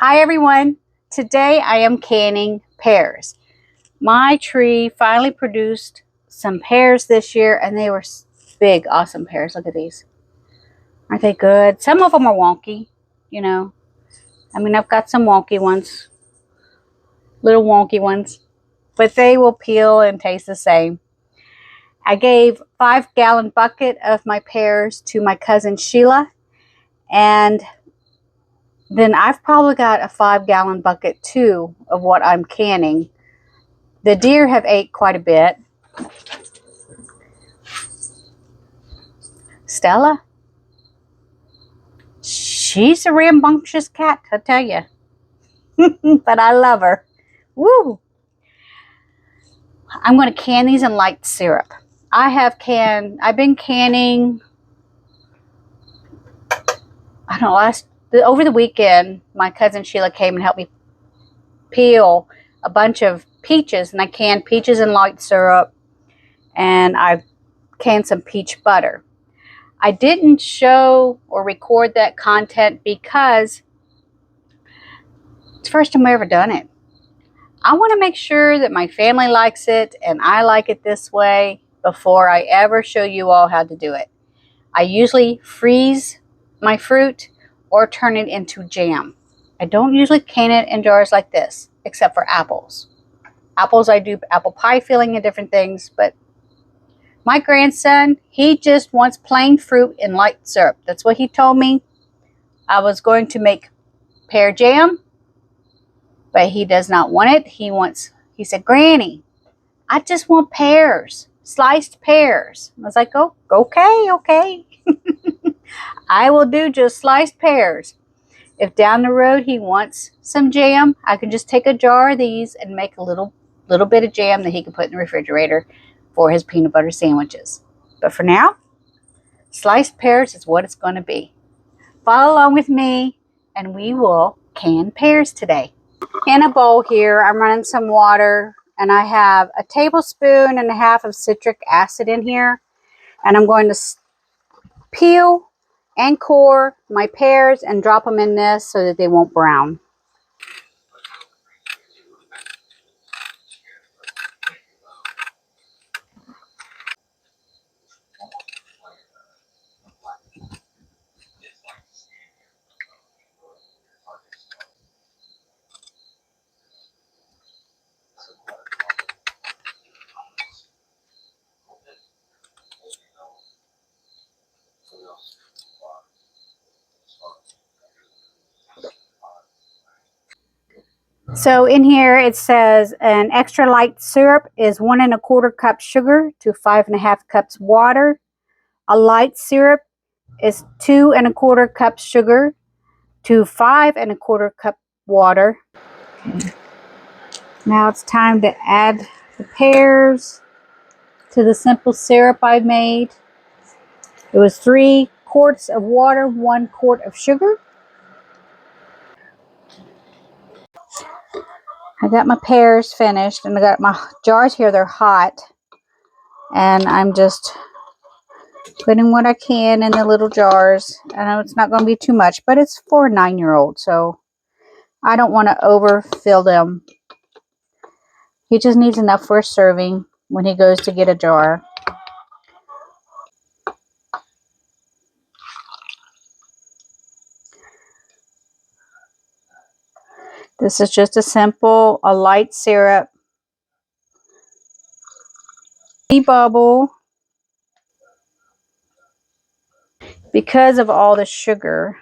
Hi everyone, today I am canning pears. My tree finally produced some pears this year and they were big, awesome pears. Look at these. Aren't they good? Some of them are wonky, you know. I've got some wonky ones, little wonky ones, but they will peel and taste the same. I gave 5-gallon bucket of my pears to my cousin Sheila, and then I've probably got a 5-gallon bucket too of what I'm canning. The deer have ate quite a bit. Stella, she's a rambunctious cat, I tell you. But I love her. Woo! I'm going to can these in light syrup. I've been canning, I don't know, over the weekend, my cousin Sheila came and helped me peel a bunch of peaches, and I canned peaches in light syrup, and I canned some peach butter. I didn't show or record that content because it's the first time I've ever done it. I want to make sure that my family likes it and I like it this way before I ever show you all how to do it. I usually freeze my fruit or turn it into jam. I don't usually can it in jars like this, except for apples. Apples, I do apple pie filling and different things, but my grandson, he just wants plain fruit in light syrup. That's what he told me. I was going to make pear jam, but he does not want it. He said, Granny, I just want pears, sliced pears. I was like, oh, okay. I will do just sliced pears. If down the road he wants some jam, I can just take a jar of these and make a little bit of jam that he can put in the refrigerator for his peanut butter sandwiches. But for now, sliced pears is what it's going to be. Follow along with me and we will can pears today. In a bowl here, I'm running some water, and I have a tablespoon and a half of citric acid in here, and I'm going to peel and core my pears and drop them in this so that they won't brown. So in here it says an extra light syrup is 1 1/4 cups sugar to 5 1/2 cups water. A light syrup is 2 1/4 cups sugar to 5 1/4 cup water. Okay. Now it's time to add the pears to the simple syrup I made. It was 3 quarts of water, 1 quart of sugar. I got my pears finished, and I got my jars here. They're hot, and I'm just putting what I can in the little jars. I know it's not going to be too much, but it's for a 9-year-old, so I don't want to overfill them. He just needs enough for a serving when he goes to get a jar. This is just a light syrup. Bubble. Because of all the sugar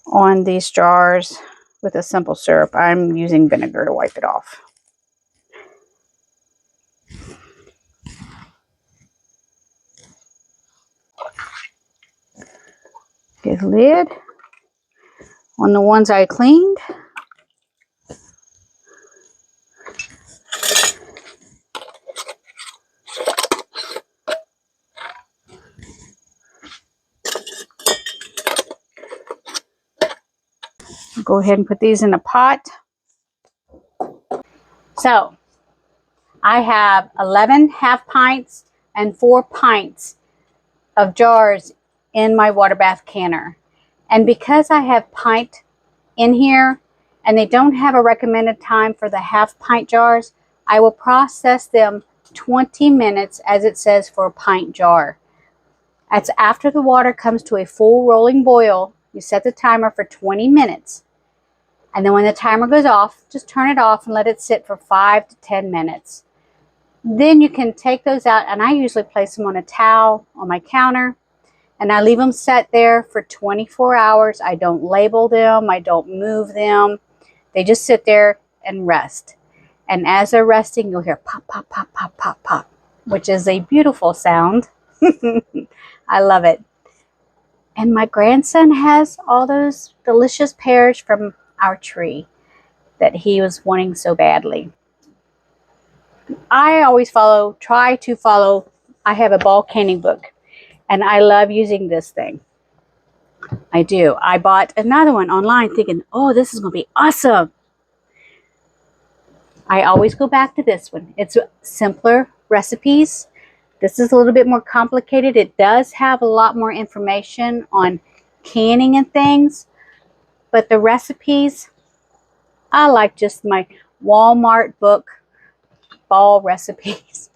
on these jars with a simple syrup, I'm using vinegar to wipe it off. Get a lid on the ones I cleaned. Go ahead and put these in a pot. So I have 11 half pints and 4 pints of jars in my water bath canner. And because I have pint in here and they don't have a recommended time for the half pint jars, I will process them 20 minutes as it says for a pint jar. That's after the water comes to a full rolling boil. You set the timer for 20 minutes. And then when the timer goes off, just turn it off and let it sit for 5 to 10 minutes. Then you can take those out, and I usually place them on a towel on my counter, and I leave them set there for 24 hours. I don't label them. I don't move them. They just sit there and rest. And as they're resting, you'll hear pop, pop, pop, pop, pop, pop, which is a beautiful sound. I love it. And my grandson has all those delicious pears from our tree that he was wanting so badly. I always try to follow, I have a ball canning book, and I love using this thing. I do. I bought another one online thinking, oh, this is going to be awesome. I always go back to this one. It's simpler recipes. This is a little bit more complicated. It does have a lot more information on canning and things, but the recipes, I like just my Walmart book, Ball Recipes.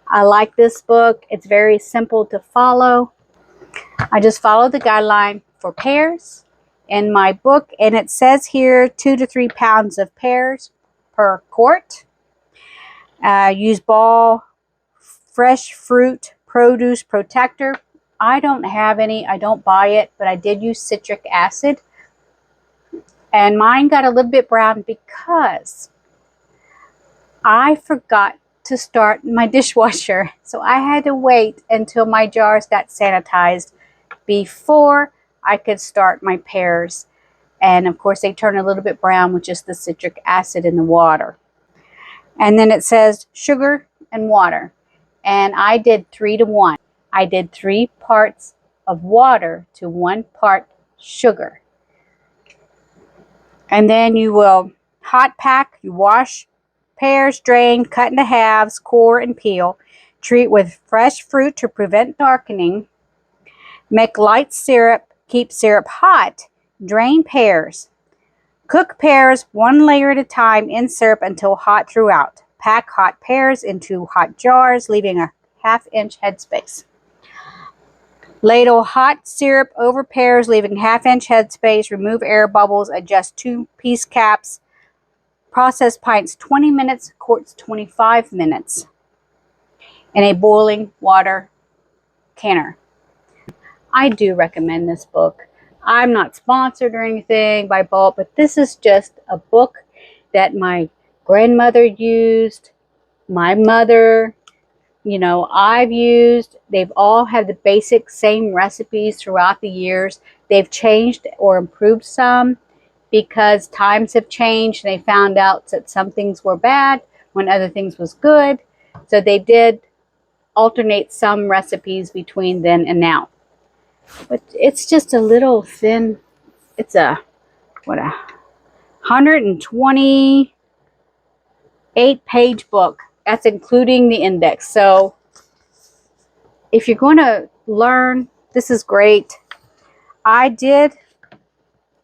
I like this book. It's very simple to follow. I just follow the guideline for pears in my book, and it says here 2 to 3 pounds of pears per quart. Use Ball Fresh Fruit Produce Protector. I don't have any. I don't buy it, but I did use citric acid. And mine got a little bit brown because I forgot to start my dishwasher. So I had to wait until my jars got sanitized before I could start my pears. And of course they turn a little bit brown with just the citric acid in the water. And then it says sugar and water. And I did 3 to 1. I did 3 parts of water to 1 part sugar. And then you will hot pack, you wash pears, drain, cut into halves, core and peel. Treat with fresh fruit to prevent darkening. Make light syrup, keep syrup hot. Drain pears. Cook pears 1 layer at a time in syrup until hot throughout. Pack hot pears into hot jars, leaving a 1/2 inch headspace. Ladle hot syrup over pears, leaving 1/2 inch headspace. Remove air bubbles. Adjust 2-piece caps. Process pints 20 minutes, quarts 25 minutes in a boiling water canner. I do recommend this book. I'm not sponsored or anything by Bolt, but this is just a book that my grandmother used, my mother, I've used. They've all had the basic same recipes throughout the years. They've changed or improved some because times have changed. They found out that some things were bad when other things was good. So they did alternate some recipes between then and now. But it's just a little thin, it's a 128-page book. That's including the index. So if you're going to learn, this is great. I did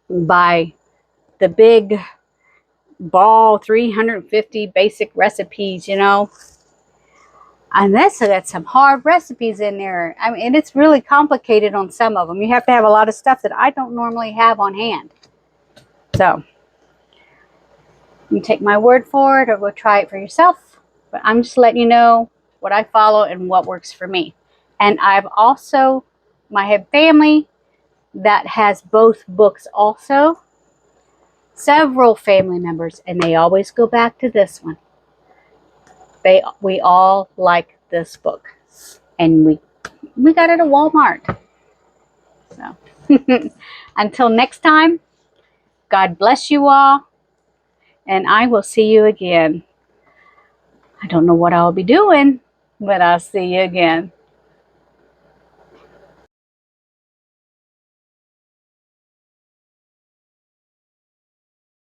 buy the big Ball 350 basic recipes, And that's got some hard recipes in there. I mean, and it's really complicated on some of them. You have to have a lot of stuff that I don't normally have on hand. So you can take my word for it or go try it for yourself. But I'm just letting you know what I follow and what works for me. And I have family that has both books also. Several family members, and they always go back to this one. We all like this book. And we got it at Walmart. So until next time, God bless you all. And I will see you again. I don't know what I'll be doing, but I'll see you again.